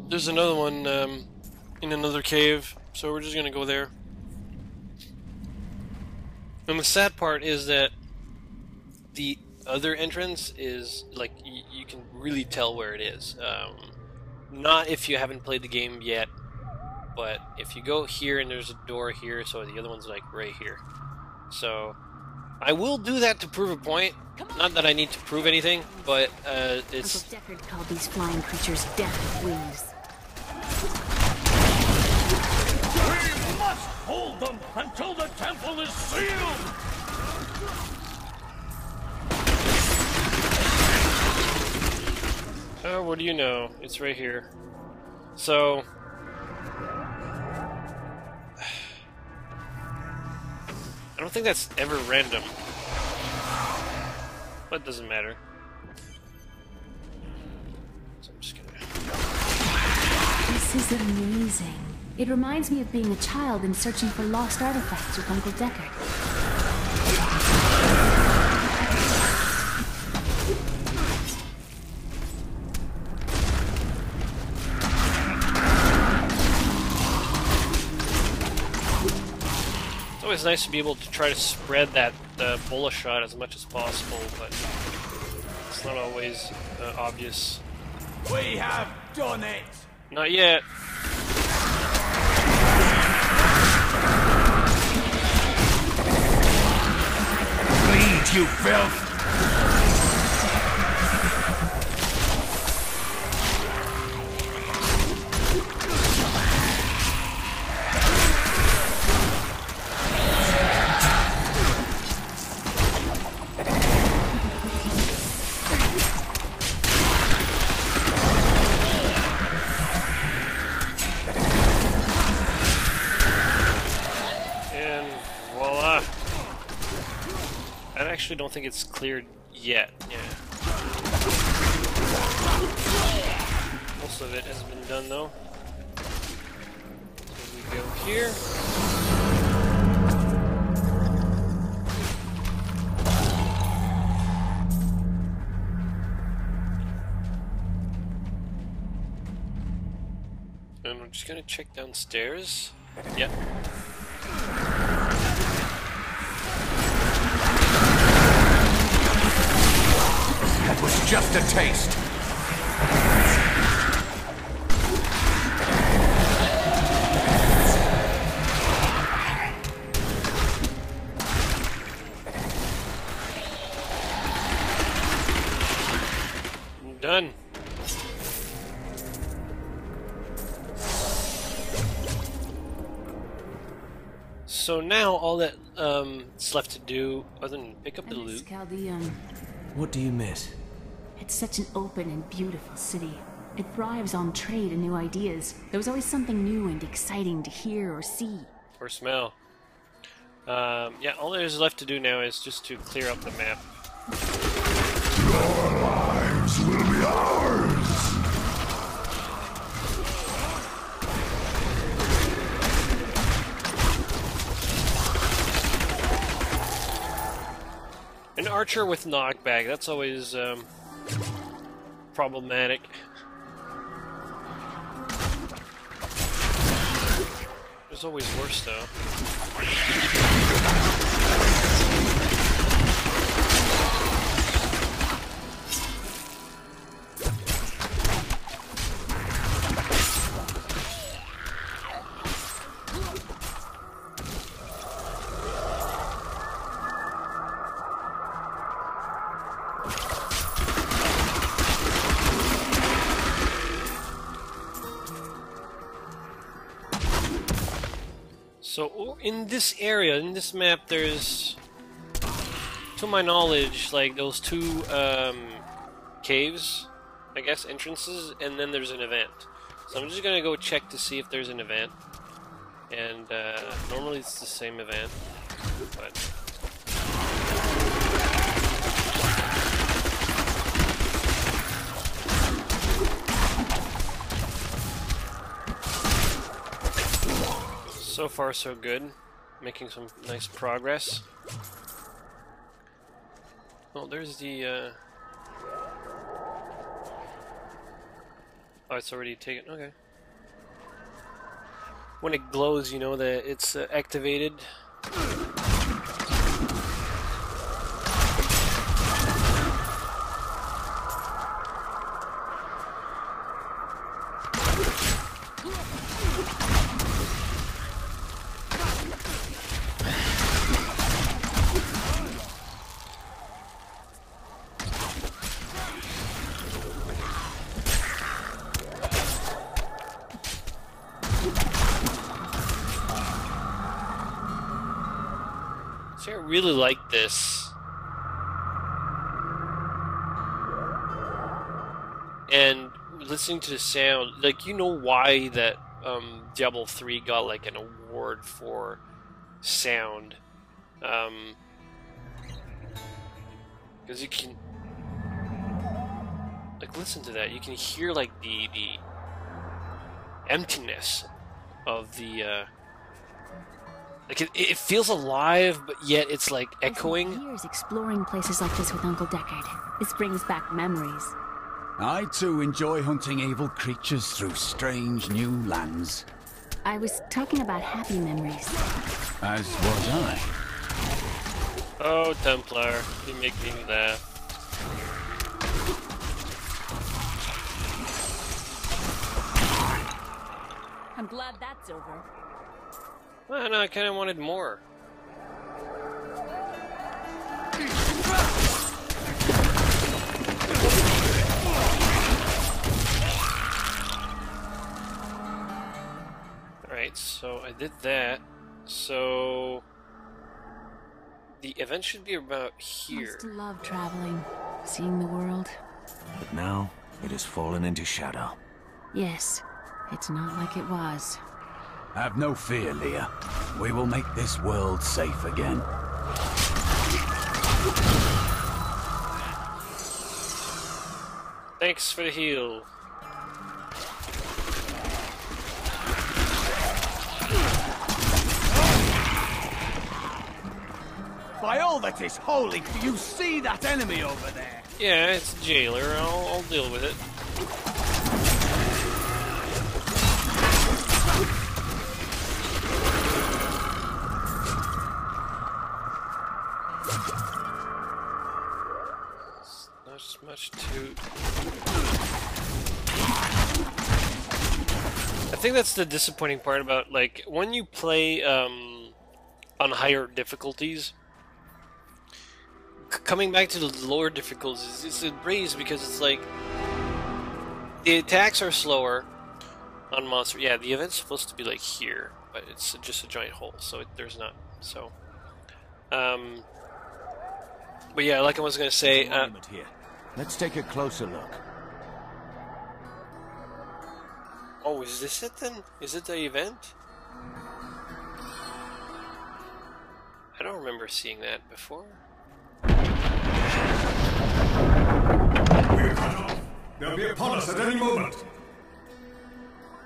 There's another one in another cave, so we're just gonna go there. And the sad part is that the other entrance is like you can really tell where it is. Not if you haven't played the game yet, but if you go here and there's a door here, so the other one's like right here. So I will do that to prove a point. Not that I need to prove anything, but it's. Uncle Deckard called these flying creatures death with wings. We must hold them until the temple is sealed! Oh, what do you know? It's right here. So I don't think that's ever random. But it doesn't matter. So I'm just gonna... This is amazing. It reminds me of being a child and searching for lost artifacts with Uncle Deckard. It's always nice to be able to try to spread that bullet shot as much as possible, but it's not always obvious. We have done it! Not yet. Bleed, you filth! I actually don't think it's cleared yet. Yeah. Most of it has been done though. So we go here. And we're just gonna check downstairs. Yep. That was just a taste. I'm done. So now all that it's left to do, other than pick up the loot. What do you miss? It's such an open and beautiful city. It thrives on trade and new ideas. There was always something new and exciting to hear or see. Or smell. Yeah, all there's left to do now is just to clear up the map. Your lives will be ours! An archer with knockback, that's always problematic. There's always worse though. So in this area, in this map, there's, to my knowledge, like those two caves, I guess, entrances, and then there's an event. So I'm just gonna go check to see if there's an event. And normally it's the same event, but... So far so good, making some nice progress. Oh, there's the Oh, it's already taken. Okay. When it glows, you know that it's activated. See, I really like this. And listening to the sound, like, you know why that Diablo 3 got like an award for sound. Because you can, like, listen to that. You can hear like the emptiness of the like it feels alive, but yet it's like echoing. I spent years exploring places like this with Uncle Deckard. This brings back memories. I too enjoy hunting evil creatures through strange new lands. I was talking about happy memories. As was I. Oh, Templar, you make me laugh. I'm glad that's over. Well, no, I kind of wanted more. Alright, so I did that. So the event should be about I here. used to love traveling, seeing the world. But now, it has fallen into shadow. Yes, it's not like it was. Have no fear, Leah. We will make this world safe again. Thanks for the heal. By all that is holy, do you see that enemy over there? Yeah, it's a jailer. I'll deal with it. Not much to. I think that's the disappointing part about, like, when you play on higher difficulties. Coming back to the lower difficulties, it's a breeze because it's like the attacks are slower on monster. Yeah, the event's supposed to be like here, but it's just a giant hole, so there's not. So, but yeah, like I was gonna say, Here. Let's take a closer look. oh, is this it then? Is it the event? I don't remember seeing that before. We're cut off. They'll be upon us at any moment.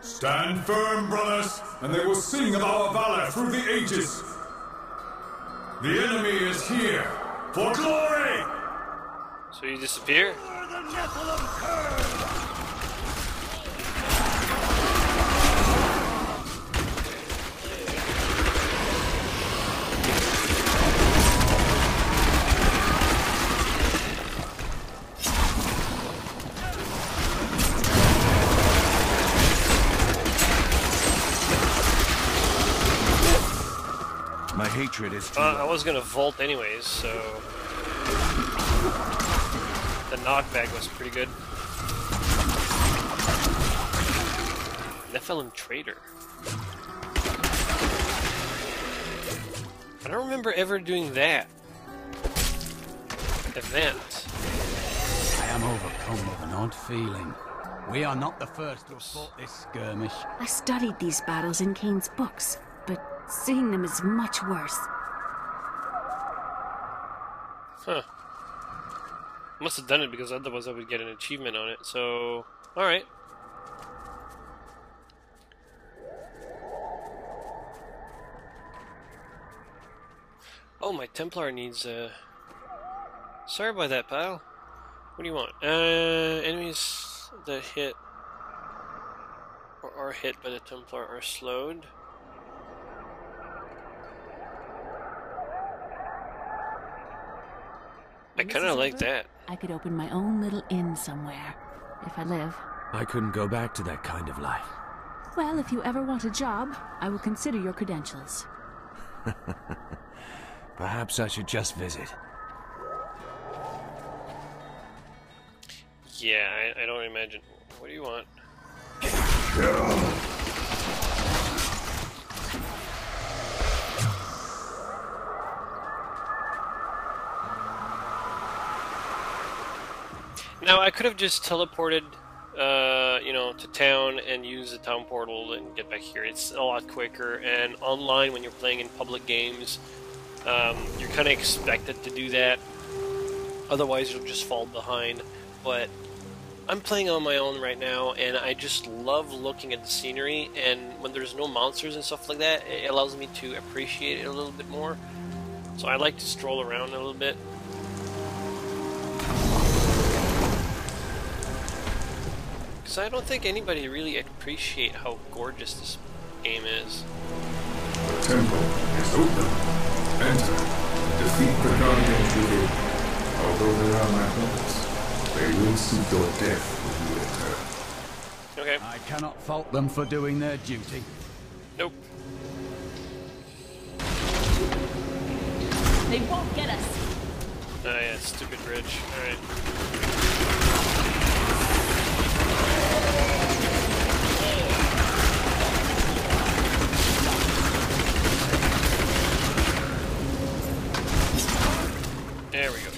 Stand firm, brothers, and they will sing of our valor through the ages. The enemy is here for glory! So you disappear? The Nephilim curse! My hatred is too I was gonna vault anyways, so the knockback was pretty good. Nephilim Trader. I don't remember ever doing that event. I am overcome with an odd feeling. We are not the first to have fought this skirmish. I studied these battles in CAIN'S books, but seeing them is much worse. Huh. Must have done it because otherwise I would get an achievement on it, so alright. Oh, my Templar needs sorry about that, pal. What do you want? Enemies that hit are hit by the Templar are slowed. I kind of like that. I could open my own little inn somewhere, if I live. I couldn't go back to that kind of life. Well, if you ever want a job, I will consider your credentials. Perhaps I should just visit. Yeah, I don't imagine. What do you want? Now, I could have just teleported, you know, to town and use the town portal and get back here. It's a lot quicker, and online when you're playing in public games, you're kind of expected to do that. Otherwise, you'll just fall behind. But I'm playing on my own right now, and I just love looking at the scenery, and when there's no monsters and stuff like that, it allows me to appreciate it a little bit more. So I like to stroll around a little bit. Because I don't think anybody really appreciate how gorgeous this game is. The temple is open. Enter. Defeat the guardians within. Although they are my brothers, they will seek your death when you enter. Okay. I cannot fault them for doing their duty. Nope. They won't get us. Oh yeah, stupid bridge. Alright. There we go.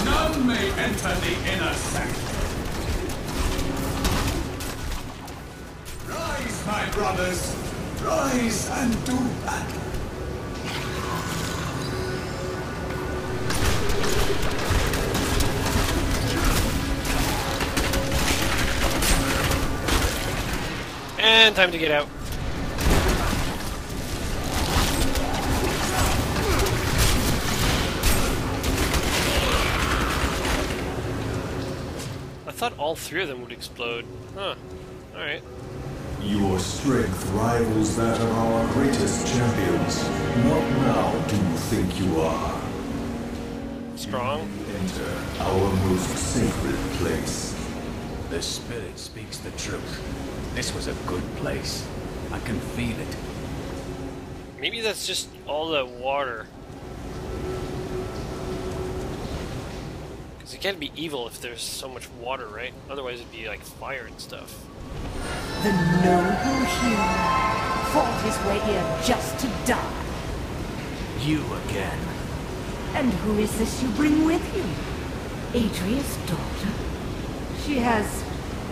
None may enter the inner sanctum. Rise, my brothers! Rise and do battle! And time to get out. I thought all three of them would explode. Huh. Alright. Your strength rivals that of our greatest champions. What now do you think you are? Strong. Enter our most sacred place. The spirit speaks the truth. This was a good place. I can feel it. Maybe that's just all the water. Because it can't be evil if there's so much water, right? Otherwise it'd be like fire and stuff. The noble hero fought his way here just to die. You again. And who is this you bring with you? Adria's daughter? She has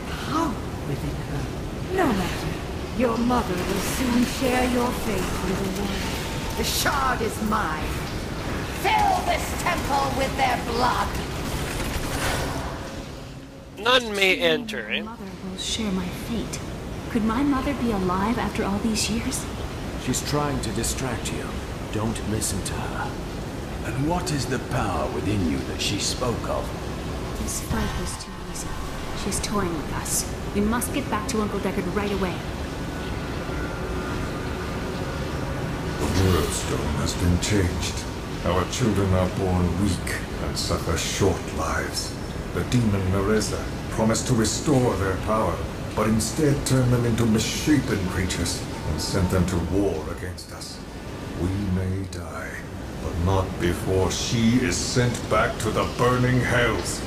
power within her. No matter. Your mother will soon share your fate, little one. The shard is mine. Fill this temple with their blood. None may enter, eh? My mother will share my fate. Could my mother be alive after all these years? She's trying to distract you. Don't listen to her. And what is the power within you that she spoke of? This fight was too easy. She's toying with us. We must get back to Uncle Deckard right away. The world stone has been changed. Our children are born weak and suffer short lives. The demon Nereza promised to restore their power, but instead turned them into misshapen creatures and sent them to war against us. We may die, but not before she is sent back to the burning hells.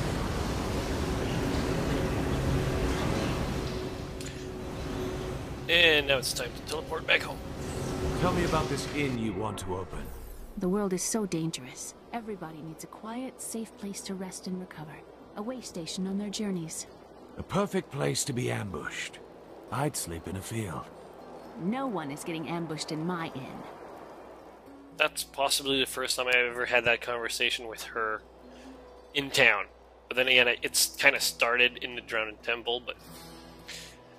And now it's time to teleport back home. Tell me about this inn you want to open. The world is so dangerous. Everybody needs a quiet, safe place to rest and recover. A way station on their journeys. A perfect place to be ambushed. I'd sleep in a field. No one is getting ambushed in my inn. That's possibly the first time I've ever had that conversation with her in town. But then again, it's kind of started in the Drowned Temple, but...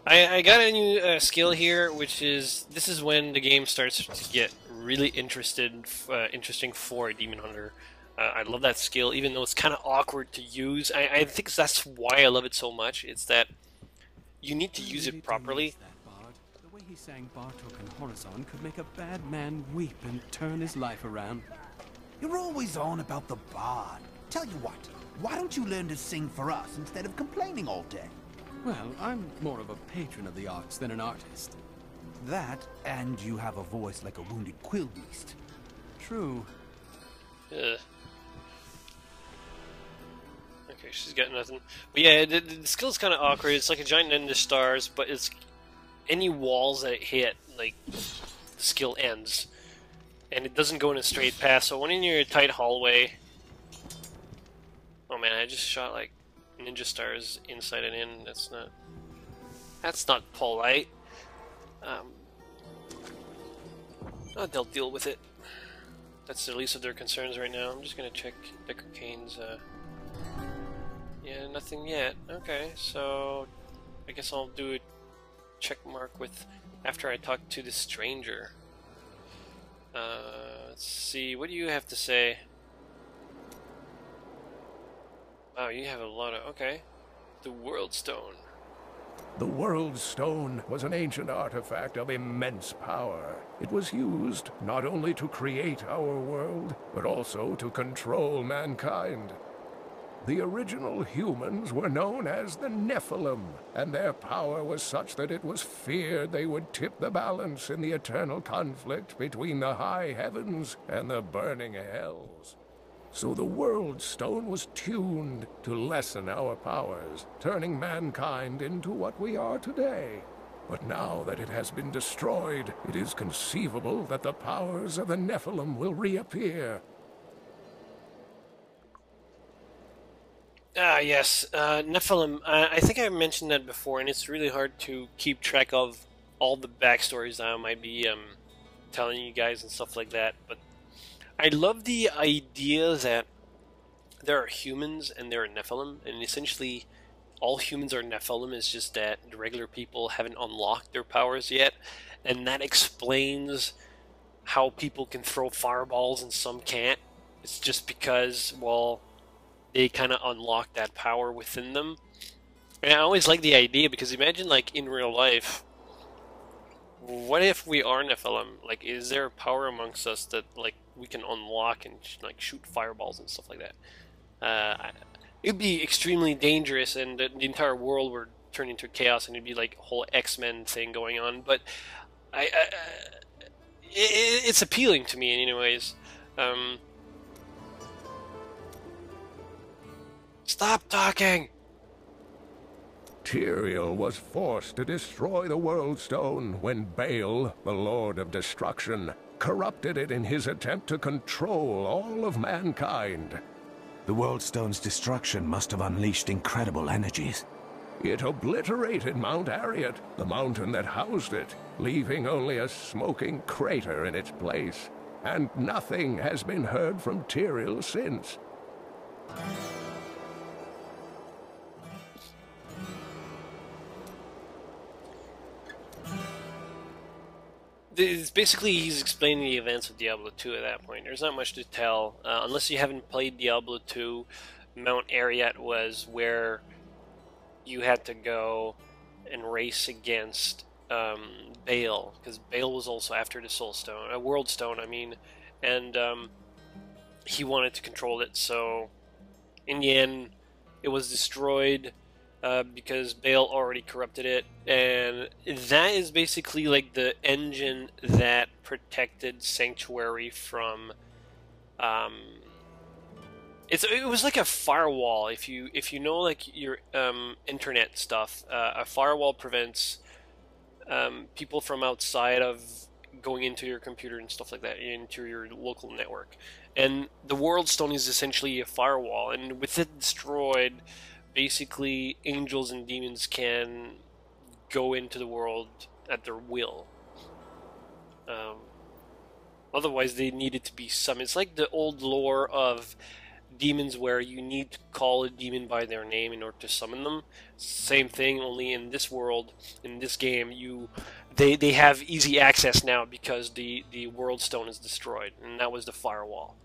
I got a new skill here, which is... This is when the game starts to get really interesting for a demon hunter. I love that skill, even though it's kind of awkward to use. I think that's why I love it so much. It's that you need to use it properly. The way he sang Bartok and Horizon could make a bad man weep and turn his life around. You're always on about the bard. Tell you what, why don't you learn to sing for us instead of complaining all day? Well, I'm more of a patron of the arts than an artist. That, and you have a voice like a wounded quill beast. True. Ugh. Okay, she's got nothing. But yeah, the skill's kind of awkward. It's like a giant end of stars, but it's any walls that it hit, like, the skill ends. And it doesn't go in a straight path, so when you're in a tight hallway... Oh man, I just shot, like, ninja stars inside and in. That's not polite. They'll deal with it. That's the least of their concerns right now. I'm just gonna check Decker Cain's, yeah, nothing yet. Okay, so I guess I'll do a check mark with after I talk to the stranger. Let's see, what do you have to say? Wow, you have a lot of... okay. The World Stone. The World Stone was an ancient artifact of immense power. It was used not only to create our world, but also to control mankind. The original humans were known as the Nephilim, and their power was such that it was feared they would tip the balance in the eternal conflict between the high heavens and the burning hells. So the World Stone was tuned to lessen our powers, turning mankind into what we are today. But now that it has been destroyed, it is conceivable that the powers of the Nephilim will reappear. Ah, yes, Nephilim. I think I mentioned that before, and it's really hard to keep track of all the backstories that I might be telling you guys and stuff like that, but I love the idea that there are humans and there are Nephilim, and essentially all humans are Nephilim. It's just that the regular people haven't unlocked their powers yet, and that explains how people can throw fireballs and some can't. It's just because, well, they kind of unlock that power within them. And I always like the idea, because imagine, like, in real life, what if we are Nephilim? Like, is there a power amongst us that, like, we can unlock and, like, shoot fireballs and stuff like that? It'd be extremely dangerous, and the entire world would turn into chaos, and it'd be like a whole X-Men thing going on. But it's appealing to me, anyways. Stop talking! Tyrael was forced to destroy the World Stone when Baal, the Lord of Destruction, corrupted it in his attempt to control all of mankind. The World Stone's destruction must have unleashed incredible energies. It obliterated Mount Ariat, the mountain that housed it, leaving only a smoking crater in its place. And nothing has been heard from Tyrael since. It's basically, he's explaining the events of Diablo 2 at that point. There's not much to tell. Unless you haven't played Diablo 2, Mount Ariat was where you had to go and race against Baal, because Baal was also after the Soul Stone, a World Stone, I mean, and he wanted to control it, so in the end, it was destroyed. Because Baal already corrupted it, and that is basically like the engine that protected Sanctuary from. It was like a firewall. If you know, like, your internet stuff, a firewall prevents people from outside of going into your computer and stuff like that, into your local network. And the World Stone is essentially a firewall, and with it destroyed, basically, angels and demons can go into the world at their will. Otherwise, they needed to be summoned. It's like the old lore of demons where you need to call a demon by their name in order to summon them. Same thing, only in this world, in this game, they have easy access now because the world stone is destroyed, and that was the firewall.